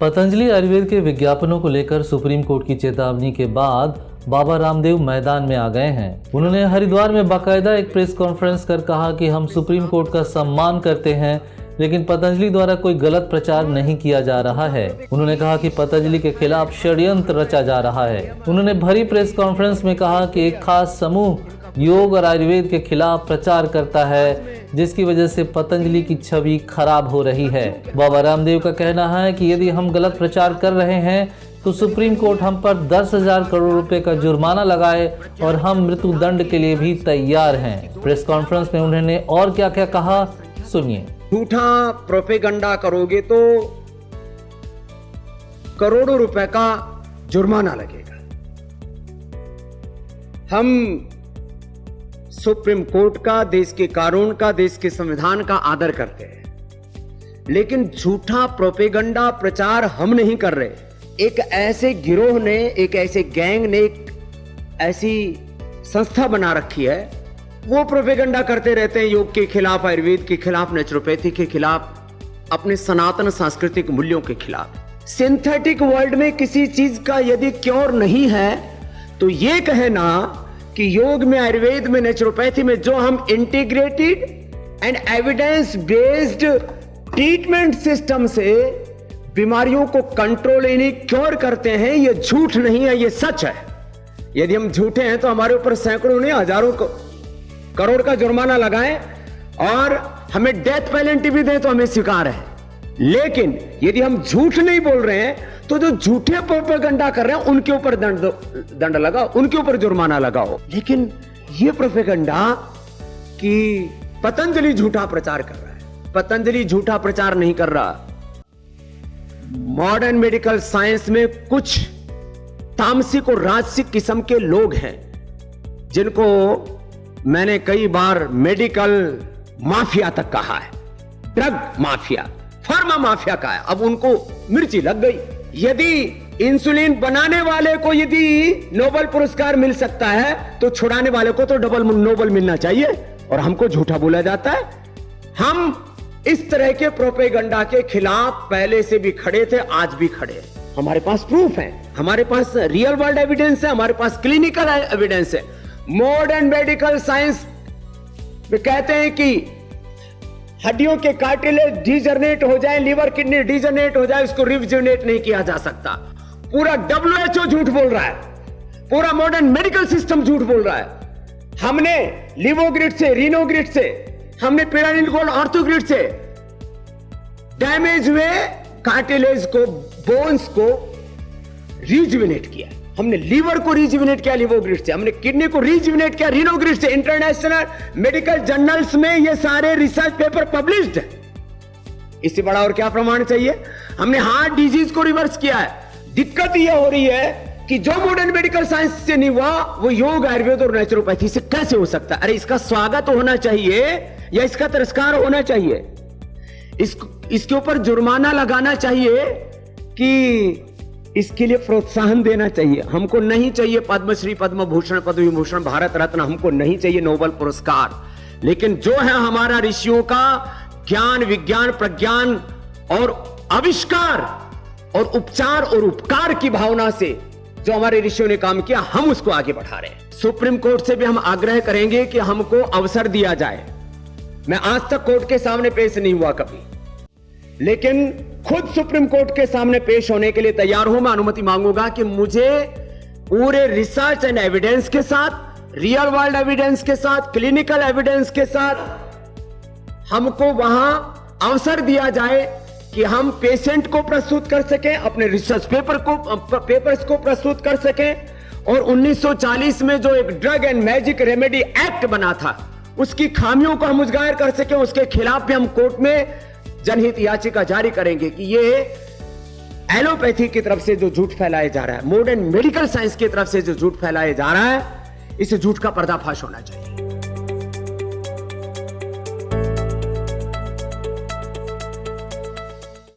पतंजलि आयुर्वेद के विज्ञापनों को लेकर सुप्रीम कोर्ट की चेतावनी के बाद बाबा रामदेव मैदान में आ गए हैं। उन्होंने हरिद्वार में बाकायदा एक प्रेस कॉन्फ्रेंस कर कहा कि हम सुप्रीम कोर्ट का सम्मान करते हैं, लेकिन पतंजलि द्वारा कोई गलत प्रचार नहीं किया जा रहा है। उन्होंने कहा कि पतंजलि के खिलाफ षड्यंत्र रचा जा रहा है। उन्होंने भरी प्रेस कॉन्फ्रेंस में कहा कि एक खास समूह योग और आयुर्वेद के खिलाफ प्रचार करता है, जिसकी वजह से पतंजलि की छवि खराब हो रही है। बाबा रामदेव का कहना है कि यदि हम गलत प्रचार कर रहे हैं तो सुप्रीम कोर्ट हम पर 10,000 करोड़ रुपए का जुर्माना लगाए और हम मृत्यु दंड के लिए भी तैयार हैं। प्रेस कॉन्फ्रेंस में उन्होंने और क्या क्या कहा, सुनिए। झूठा प्रोपेगंडा करोगे तो करोड़ों रुपए का जुर्माना लगेगा। हम सुप्रीम कोर्ट का, देश के कानून का, देश के संविधान का आदर करते हैं, लेकिन झूठा प्रोपेगंडा प्रचार हम नहीं कर रहे। एक ऐसे गिरोह ने, एक ऐसे गैंग ने, एक ऐसी संस्था बना रखी है, वो प्रोपेगंडा करते रहते हैं योग के खिलाफ, आयुर्वेद के खिलाफ, नेचुरोपैथी के खिलाफ, अपने सनातन सांस्कृतिक मूल्यों के खिलाफ। सिंथेटिक वर्ल्ड में किसी चीज का यदि क्योर नहीं है तो ये कहना कि योग में, आयुर्वेद में, नेचुरोपैथी में जो हम integrated and evidence based treatment system से बीमारियों को कंट्रोल यानी क्योर करते हैं, ये झूठ नहीं है, ये सच है। यदि हम झूठे हैं तो हमारे ऊपर सैकड़ों नहीं हजारों करोड़ का जुर्माना लगाएं और हमें डेथ पेनल्टी भी दें तो हमें स्वीकार है। लेकिन यदि हम झूठ नहीं बोल रहे हैं तो जो झूठे प्रोपेगंडा कर रहे हैं उनके ऊपर दंड लगाओ, उनके ऊपर जुर्माना लगाओ। लेकिन ये प्रोपेगंडा कि पतंजलि झूठा प्रचार कर रहा है, पतंजलि झूठा प्रचार नहीं कर रहा। मॉडर्न मेडिकल साइंस में कुछ तामसिक और राजसिक किस्म के लोग हैं जिनको मैंने कई बार मेडिकल माफिया तक कहा है, ड्रग माफिया, फार्मा माफिया कहा है। अब उनको मिर्ची लग गई। यदि इंसुलिन बनाने वाले को यदि नोबेल पुरस्कार मिल सकता है तो छुड़ाने वाले को तो डबल नोबेल मिलना चाहिए, और हमको झूठा बोला जाता है। हम इस तरह के प्रोपेगंडा के खिलाफ पहले से भी खड़े थे, आज भी खड़े हैं। हमारे पास प्रूफ है, हमारे पास रियल वर्ल्ड एविडेंस है, हमारे पास क्लिनिकल एविडेंस है। मॉडर्न मेडिकल साइंस में कहते हैं कि हड्डियों के कार्टिलेज डिजनरेट हो जाए, लिवर किडनी डिजनरेट हो जाए, उसको रिजुवेनेट नहीं किया जा सकता। पूरा WHO झूठ बोल रहा है, पूरा मॉडर्न मेडिकल सिस्टम झूठ बोल रहा है। हमने लिवोग्रिड से, रीनोग्रिड से, हमने पिरामिड गोल्ड ऑर्थोग्रिड से डैमेज हुए कार्टिलेज को, बोन्स को रिजुवेनेट किया। हमने लीवर को रिजुवेनेट किया लिवोग्रिड से, हमने किडनी को रिजुवेनेट किया रीनोग्रिड से। इंटरनेशनल मेडिकल जर्नल्स में ये सारे रिसर्च पेपर पब्लिश्ड है। इससे बड़ा और क्या प्रमाण चाहिए? हमने हार्ट डिजीज को रिवर्स किया है। दिक्कत यह हो रही है कि जो मॉडर्न मेडिकल साइंस से नहीं हुआ वो योग, आयुर्वेद और नेचुरोपैथी से कैसे हो सकता है? अरे इसका स्वागत होना चाहिए या इसका तिरस्कार होना चाहिए? इसके ऊपर जुर्माना लगाना चाहिए कि इसके लिए प्रोत्साहन देना चाहिए? हमको नहीं चाहिए पद्मश्री, पद्म भूषण, पद्म विभूषण, भारत रत्न, हमको नहीं चाहिए नोबेल पुरस्कार। लेकिन जो है हमारा ऋषियों का ज्ञान, विज्ञान, प्रज्ञान और आविष्कार और उपचार और उपकार की भावना से जो हमारे ऋषियों ने काम किया, हम उसको आगे बढ़ा रहे हैं। सुप्रीम कोर्ट से भी हम आग्रह करेंगे कि हमको अवसर दिया जाए। मैं आज तक कोर्ट के सामने पेश नहीं हुआ कभी, लेकिन खुद सुप्रीम कोर्ट के सामने पेश होने के लिए तैयार हूं। मैं अनुमति मांगूंगा कि मुझे पूरे रिसर्च एंड एविडेंस के साथ, रियल वर्ल्ड एविडेंस के साथ, क्लिनिकल एविडेंस के साथ हमको वहां अवसर दिया जाए कि हम पेशेंट को प्रस्तुत कर सकें, अपने रिसर्च पेपर्स को प्रस्तुत कर सकें। और 1940 में जो एक drug and magic remedy act बना था, उसकी खामियों को हम उजागर कर सकें। उसके खिलाफ भी हम कोर्ट में जनहित याचिका जारी करेंगे कि ये एलोपैथी की तरफ से जो झूठ फैलाया जा रहा है, मॉडर्न मेडिकल साइंस की तरफ से जो झूठ फैलाया जा रहा है, इस झूठ का पर्दाफाश होना चाहिए।